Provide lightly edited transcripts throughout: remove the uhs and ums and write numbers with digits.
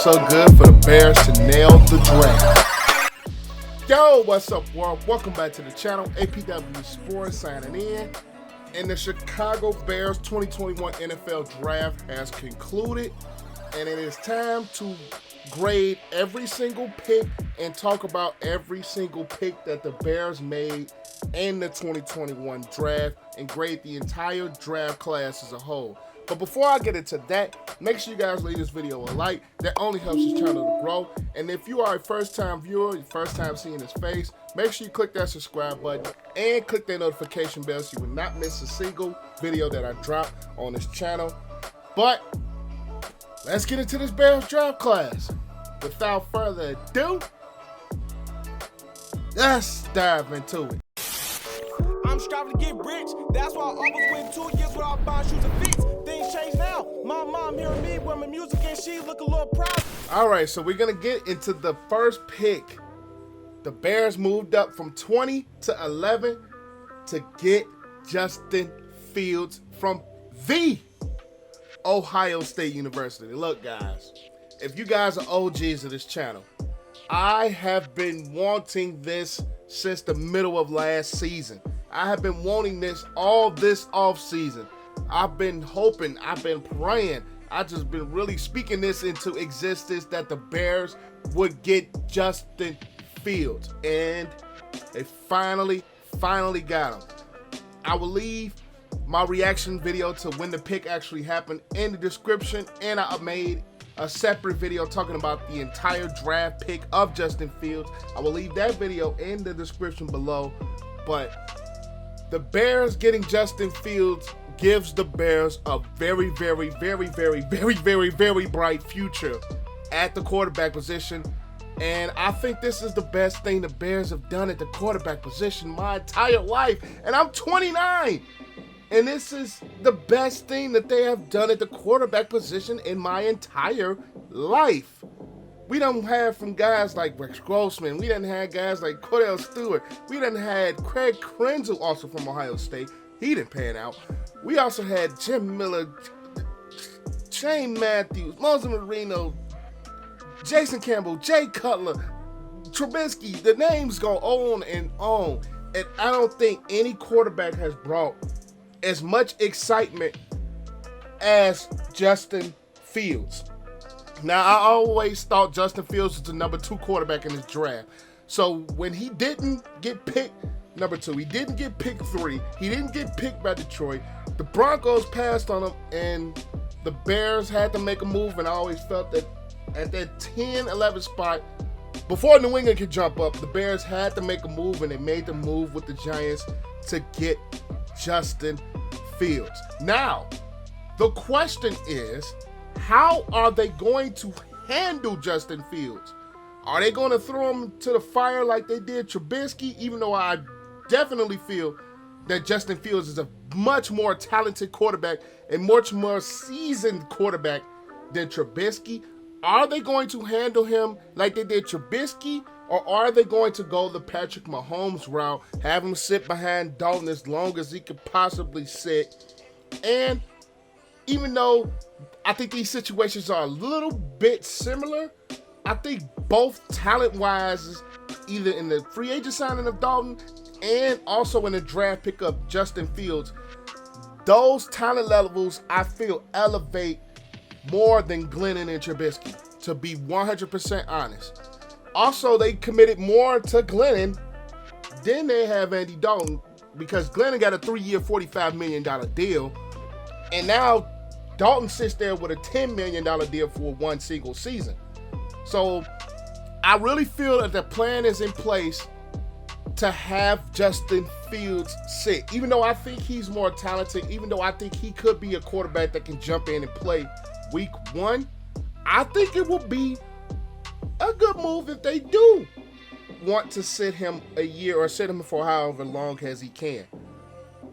so good for the Bears to nail the draft. Yo, what's up, world? Welcome back to the channel. APWSPORTS signing in. And the Chicago Bears 2021 NFL Draft has concluded. And it is time to grade every single pick and talk about every single pick that the Bears made in the 2021 draft and grade the entire draft class as a whole. But before I get into that, make sure you guys leave this video a like. That only helps this channel to grow. And if you are a first-time viewer, first time seeing his face, make sure you click that subscribe button and click that notification bell so you will not miss a single video that I drop on this channel. But let's get into this Bears draft class. Without further ado, let's dive into it. I'm striving to get rich. That's why I always went 2 years without buying shoes and feet. Things change now. My mom hearing me with my music and she look a little proud. All right, so we're going to get into the first pick. The Bears moved up from 20 to 11 to get Justin Fields from the Ohio State University. Look, guys, if you guys are OGs of this channel, I have been wanting this since the middle of last season. I have been wanting this all this off season. I've been hoping, I've been praying, I've just been really speaking this into existence that the Bears would get Justin Fields. And they finally got him. I will leave my reaction video to when the pick actually happened in the description, and I made a separate video talking about the entire draft pick of Justin Fields. I will leave that video in the description below. But the Bears getting Justin Fields gives the Bears a very bright future at the quarterback position. And I think this is the best thing the Bears have done at the quarterback position my entire life. And I'm 29. And this is the best thing that they have done at the quarterback position in my entire life. We done had from guys like Rex Grossman. We done had guys like Cordell Stewart. We done had Craig Krenzel, also from Ohio State. He didn't pan out. We also had Jim Miller, Shane Matthews, Moses Marino, Jason Campbell, Jay Cutler, Trubisky. The names go on and on. And I don't think any quarterback has brought as much excitement as Justin Fields. Now, I always thought Justin Fields was the number 2 quarterback in this draft. So when he didn't get picked number 2, he didn't get picked 3, he didn't get picked by Detroit, the Broncos passed on him, and the Bears had to make a move. And I always felt that at that 10-11 spot, before New England could jump up, the Bears had to make a move, and they made the move with the Giants to get Justin Fields. Now, the question is, how are they going to handle Justin Fields? Are they going to throw him to the fire like they did Trubisky? Even though I definitely feel that Justin Fields is a much more talented quarterback and much more seasoned quarterback than Trubisky. Are they going to handle him like they did Trubisky? Or are they going to go the Patrick Mahomes route, have him sit behind Dalton as long as he could possibly sit? And even though I think these situations are a little bit similar, I think both talent-wise, either in the free agent signing of Dalton and also in the draft pick of Justin Fields, those talent levels I feel elevate more than Glennon and Trubisky, to be 100% honest. Also, they committed more to Glennon than they have Andy Dalton, because Glennon got a 3-year, $45 million deal, and now Dalton sits there with a $10 million deal for one single season. So I really feel that the plan is in place to have Justin Fields sit. Even though I think he's more talented, even though I think he could be a quarterback that can jump in and play week 1, I think it will be a good move if they do want to sit him a year or sit him for however long as he can.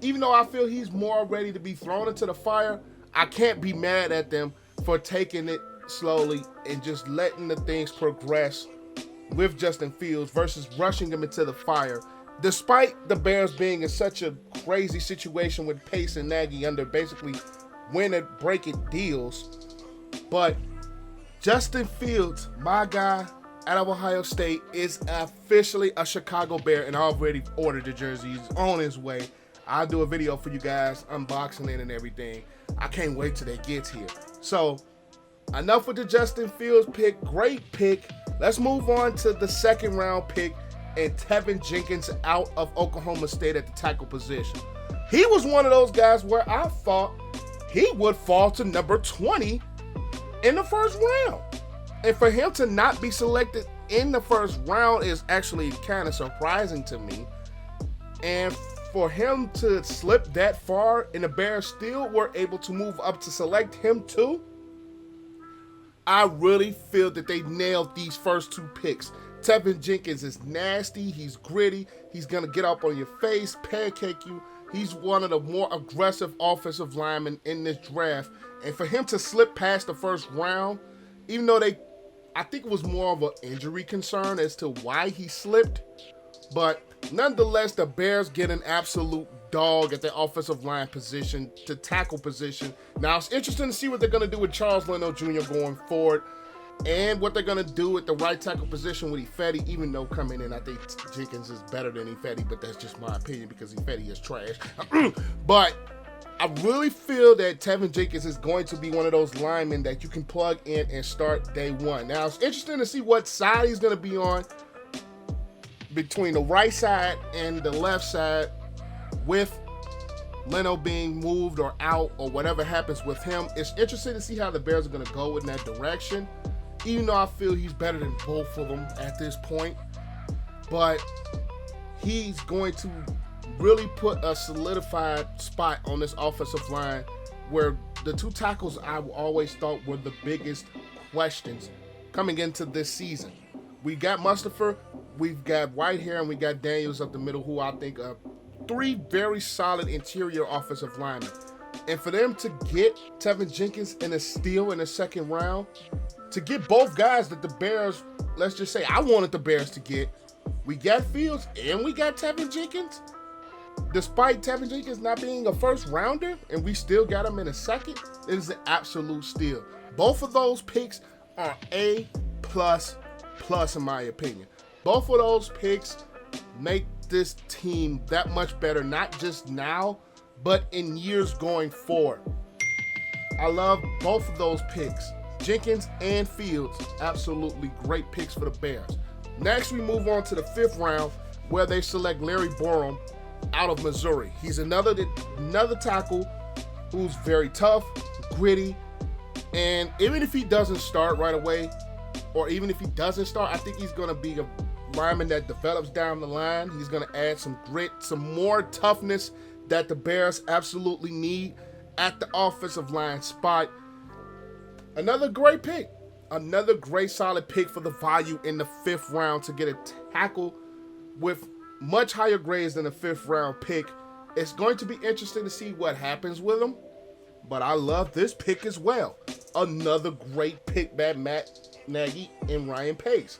Even though I feel he's more ready to be thrown into the fire, I can't be mad at them for taking it slowly and just letting the things progress with Justin Fields versus rushing him into the fire. Despite the Bears being in such a crazy situation with Pace and Nagy under basically win-it, break-it deals, but Justin Fields, my guy out of Ohio State, is officially a Chicago Bear, and I already ordered the jersey. He's on his way. I'll do a video for you guys, unboxing it and everything. I can't wait till it gets here. So, enough with the Justin Fields pick. Great pick. Let's move on to the second round pick, and Tevin Jenkins out of Oklahoma State at the tackle position. He was one of those guys where I thought he would fall to number 20 in the first round. And for him to not be selected in the first round is actually kind of surprising to me. And for him to slip that far, and the Bears still were able to move up to select him too, I really feel that they nailed these first two picks. Tevin Jenkins is nasty. He's gritty. He's going to get up on your face, pancake you. He's one of the more aggressive offensive linemen in this draft. And for him to slip past the first round, even though I think it was more of an injury concern as to why he slipped. But nonetheless, the Bears get an absolute dog at the offensive line position, to tackle position. Now, it's interesting to see what they're going to do with Charles Leno Jr. going forward, and what they're going to do at the right tackle position with Ifedi, even though coming in, I think Jenkins is better than Ifedi, but that's just my opinion because Ifedi is trash. But I really feel that Tevin Jenkins is going to be one of those linemen that you can plug in and start day one. Now, it's interesting to see what side he's going to be on, between the right side and the left side, with Leno being moved or out or whatever happens with him. It's interesting to see how the Bears are going to go in that direction, even though I feel he's better than both of them at this point. But he's going to really put a solidified spot on this offensive line, where the two tackles I always thought were the biggest questions coming into this season. We got Mustafa, we've got Whitehair, and we got Daniels up the middle, who I think are three very solid interior offensive linemen. And for them to get Tevin Jenkins in a steal in the second round, to get both guys that the Bears, let's just say I wanted the Bears to get, we got Fields and we got Tevin Jenkins. Despite Tevin Jenkins not being a first rounder, and we still got him in a second, it is an absolute steal. Both of those picks are A++ in my opinion. Both of those picks make this team that much better, not just now, but in years going forward. I love both of those picks. Jenkins and Fields, absolutely great picks for the Bears. Next, we move on to the fifth round, where they select Larry Borum out of Missouri. He's another tackle who's very tough, gritty, and even if he doesn't start right away, or even if he doesn't start, I think he's going to be a lineman that develops down the line. He's going to add some grit, some more toughness that the Bears absolutely need at the offensive line spot. Another great pick. Another great solid pick for the value in the fifth round, to get a tackle with much higher grades than a fifth round pick. It's going to be interesting to see what happens with him, but I love this pick as well. Another great pick by Mack, Nagy, and Ryan Pace.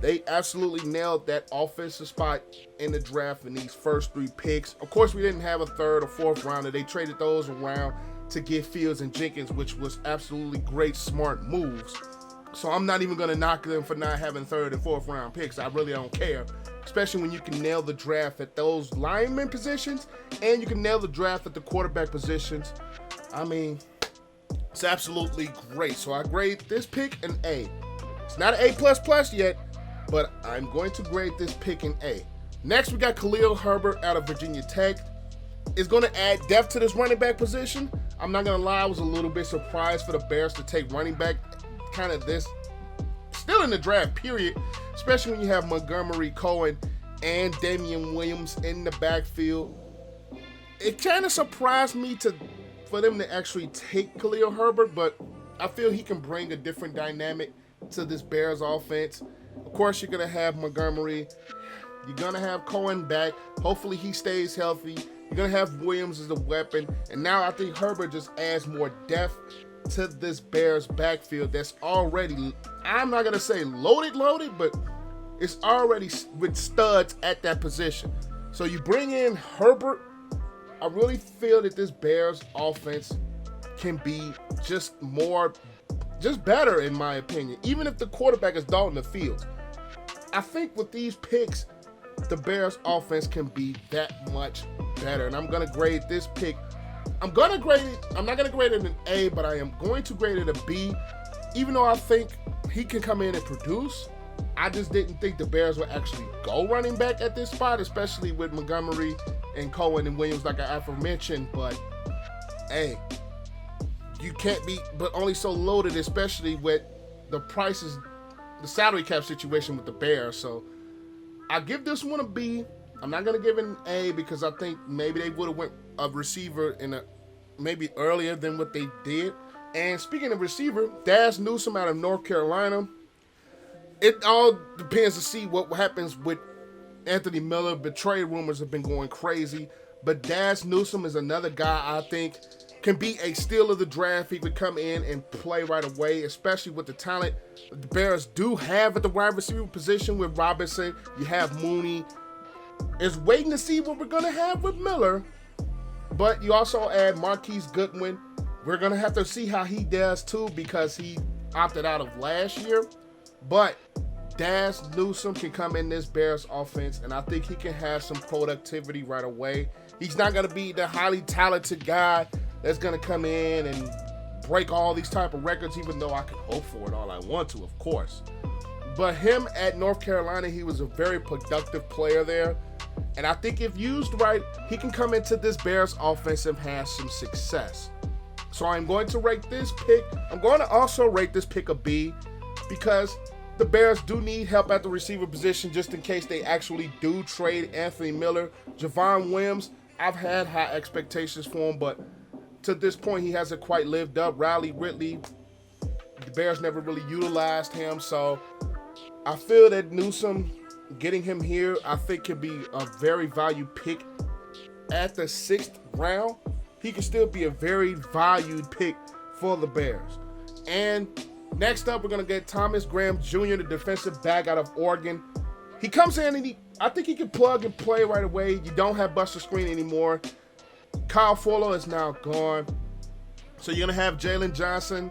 They absolutely nailed that offensive spot in the draft in these first three picks. Of course, we didn't have a third or fourth rounder. They traded those around to get Fields and Jenkins, which was absolutely great, smart moves. So I'm not even going to knock them for not having third and fourth round picks. I really don't care, especially when you can nail the draft at those lineman positions and you can nail the draft at the quarterback positions. I mean, it's absolutely great. So I grade this pick an A. It's not an A++ yet, but I'm going to grade this pick an A. Next, we got Khalil Herbert out of Virginia Tech. It's going to add depth to this running back position. I'm not going to lie, I was a little bit surprised for the Bears to take running back kind of this, still in the draft period, especially when you have Montgomery, Cohen, and Damian Williams in the backfield. It kind of surprised me for them to actually take Khalil Herbert, but I feel he can bring a different dynamic to this Bears offense. Of course, you're going to have Montgomery. You're going to have Cohen back. Hopefully he stays healthy. You're going to have Williams as a weapon. And now I think Herbert just adds more depth to this Bears backfield that's already, I'm not going to say loaded, but it's already with studs at that position. So you bring in Herbert. I really feel that this Bears offense can be just more just better in my opinion, even if the quarterback is Dalton Fields. I think with these picks, the Bears offense can be that much better. And I'm going to grade this pick. I'm not going to grade it an A, but I am going to grade it a B. Even though I think he can come in and produce, I just didn't think the Bears would actually go running back at this spot, especially with Montgomery and Cohen and Williams, like I aforementioned. But, hey, you can't be but only so loaded, especially with the prices, the salary cap situation with the Bears. So I give this one a B. I'm not going to give it an A because I think maybe they would have went a receiver maybe earlier than what they did. And speaking of receiver, Dazz Newsome out of North Carolina. It all depends to see what happens with Anthony Miller. The trade rumors have been going crazy. But Dazz Newsome is another guy I think can be a steal of the draft. He could come in and play right away, especially with the talent the Bears do have at the wide receiver position with Robinson. You have Mooney. It's waiting to see what we're going to have with Miller. But you also add Marquise Goodwin. We're going to have to see how he does too because he opted out of last year. But Dazz Newsome can come in this Bears offense, and I think he can have some productivity right away. He's not going to be the highly talented guy that's going to come in and break all these type of records, even though I can hope for it all I want to, of course. But him at North Carolina, he was a very productive player there. And I think if used right, he can come into this Bears offense and have some success. So I'm going to rate this pick. I'm going to also rate this pick a B because the Bears do need help at the receiver position just in case they actually do trade Anthony Miller. Javon Williams, I've had high expectations for him, but to this point, he hasn't quite lived up. Riley Ridley, the Bears never really utilized him, so I feel that Newsome, getting him here, I think can be a very valued pick at the 6th round. He can still be a very valued pick for the Bears. And next up, we're going to get Thomas Graham Jr., the defensive back out of Oregon. He comes in and I think he can plug and play right away. You don't have Buster Screen anymore. Kyle Fuller is now gone. So you're going to have Jalen Johnson.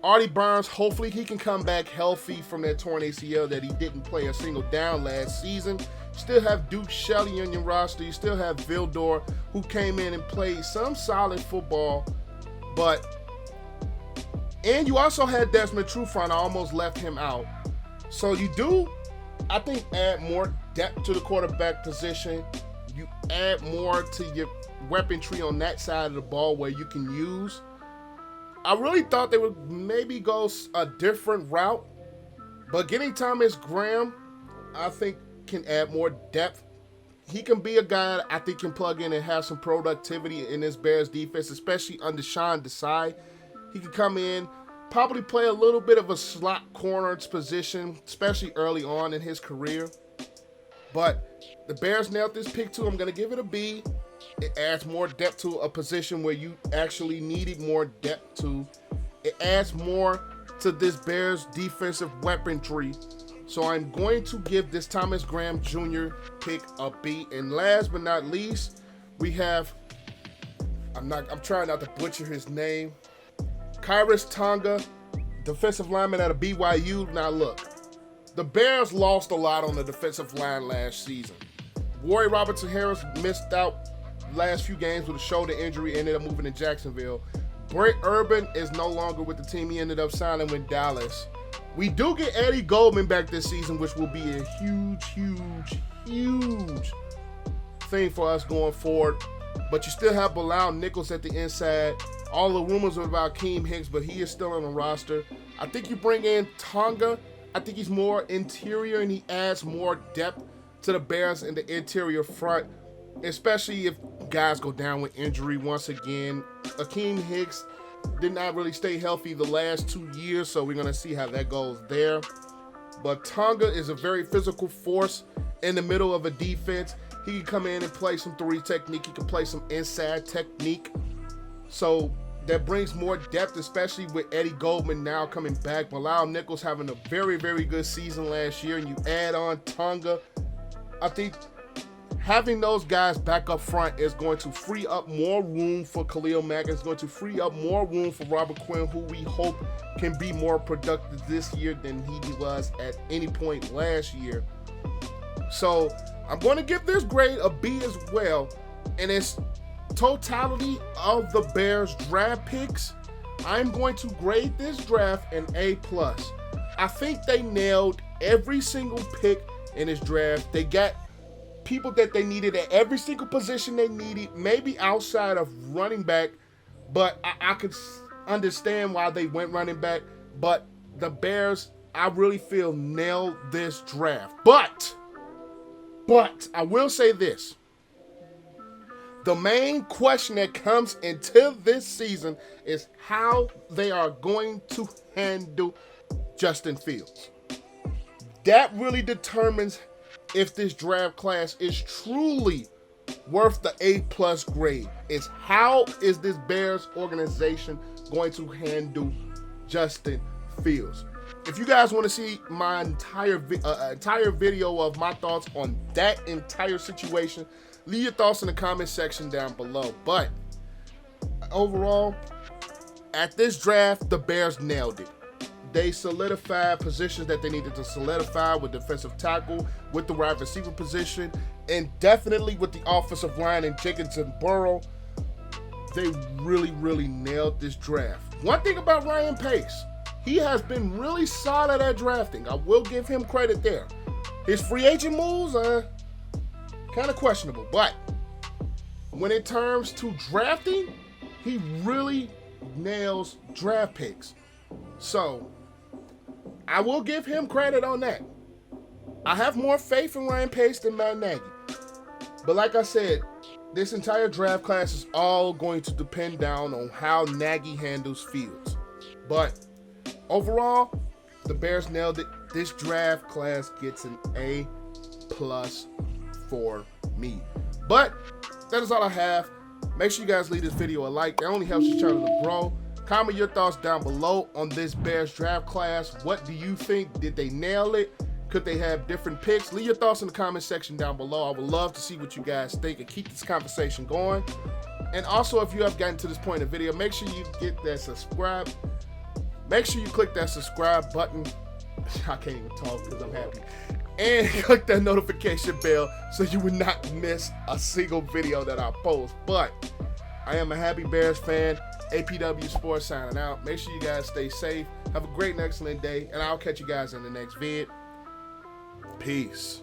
Artie Burns, hopefully he can come back healthy from that torn ACL that he didn't play a single down last season. Still have Duke Shelley on your roster. You still have Vildor, who came in and played some solid football. And you also had Desmond Trufant. I almost left him out. So you do, I think, add more depth to the quarterback position. You add more to your weaponry on that side of the ball where you can use. I really thought they would maybe go a different route. But getting Thomas Graham, I think, can add more depth. He can be a guy I think can plug in and have some productivity in this Bears defense, especially under Sean Desai. He can come in, probably play a little bit of a slot corner position, especially early on in his career. But the Bears nailed this pick too. I'm going to give it a B. It adds more depth to a position where you actually needed more depth to. It adds more to this Bears defensive weaponry. So I'm going to give this Thomas Graham Jr. pick a B. And last but not least, we have, I'm trying not to butcher his name, Kyris Tonga, defensive lineman out of BYU. Now look, the Bears lost a lot on the defensive line last season. Warren Robertson-Harris missed out last few games with a shoulder injury, ended up moving to Jacksonville. Brent Urban is no longer with the team. He ended up signing with Dallas. We do get Eddie Goldman back this season, which will be a huge thing for us going forward. But you still have Bilal Nichols at the inside. All the rumors are about Keem Hicks, but he is still on the roster. I think you bring in Tonga. I think he's more interior, and he adds more depth to the Bears in the interior front, especially if guys go down with injury once again. Akeem Hicks did not really stay healthy the last 2 years, so we're going to see how that goes there. But Tonga is a very physical force in the middle of a defense. He can come in and play some 3 technique. He can play some inside technique. So that brings more depth, especially with Eddie Goldman now coming back. Bilal Nichols having a very good season last year, and you add on Tonga. I think having those guys back up front is going to free up more room for Khalil Mack. It's going to free up more room for Robert Quinn, who we hope can be more productive this year than he was at any point last year. So I'm going to give this grade a B as well. And its totality of the Bears draft picks, I'm going to grade this draft an A+. I think they nailed every single pick in this draft. They got people that they needed at every single position they needed, maybe outside of running back, but I could understand why they went running back. But the Bears, I really feel, nailed this draft. But I will say this. The main question that comes into this season is how they are going to handle Justin Fields. That really determines if this draft class is truly worth the A+ grade. It's how is this Bears organization going to handle Justin Fields? If you guys want to see my entire video of my thoughts on that entire situation, leave your thoughts in the comment section down below. But overall, at this draft, the Bears nailed it. They solidified positions that they needed to solidify with defensive tackle, with the wide receiver position, and definitely with the offensive line and Jenkins and Borum. They really, really nailed this draft. One thing about Ryan Pace, he has been really solid at drafting. I will give him credit there. His free agent moves are kind of questionable, but when it comes to drafting, he really nails draft picks. So I will give him credit on that. I have more faith in Ryan Pace than Matt Nagy. But like I said, this entire draft class is all going to depend down on how Nagy handles Fields. But overall, the Bears nailed it. This draft class gets an A+ for me. But that is all I have. Make sure you guys leave this video a like. That only helps the channel to grow. Comment your thoughts down below on this Bears draft class. What do you think? Did they nail it? Could they have different picks? Leave your thoughts in the comment section down below. I would love to see what you guys think and keep this conversation going. And also, if you have gotten to this point in the video, make sure you get that subscribe. Make sure you click that subscribe button. I can't even talk because I'm happy. And click that notification bell so you will not miss a single video that I post. But I am a happy Bears fan. APW Sports signing out. Make sure you guys stay safe. Have a great and excellent day. And I'll catch you guys in the next vid. Peace.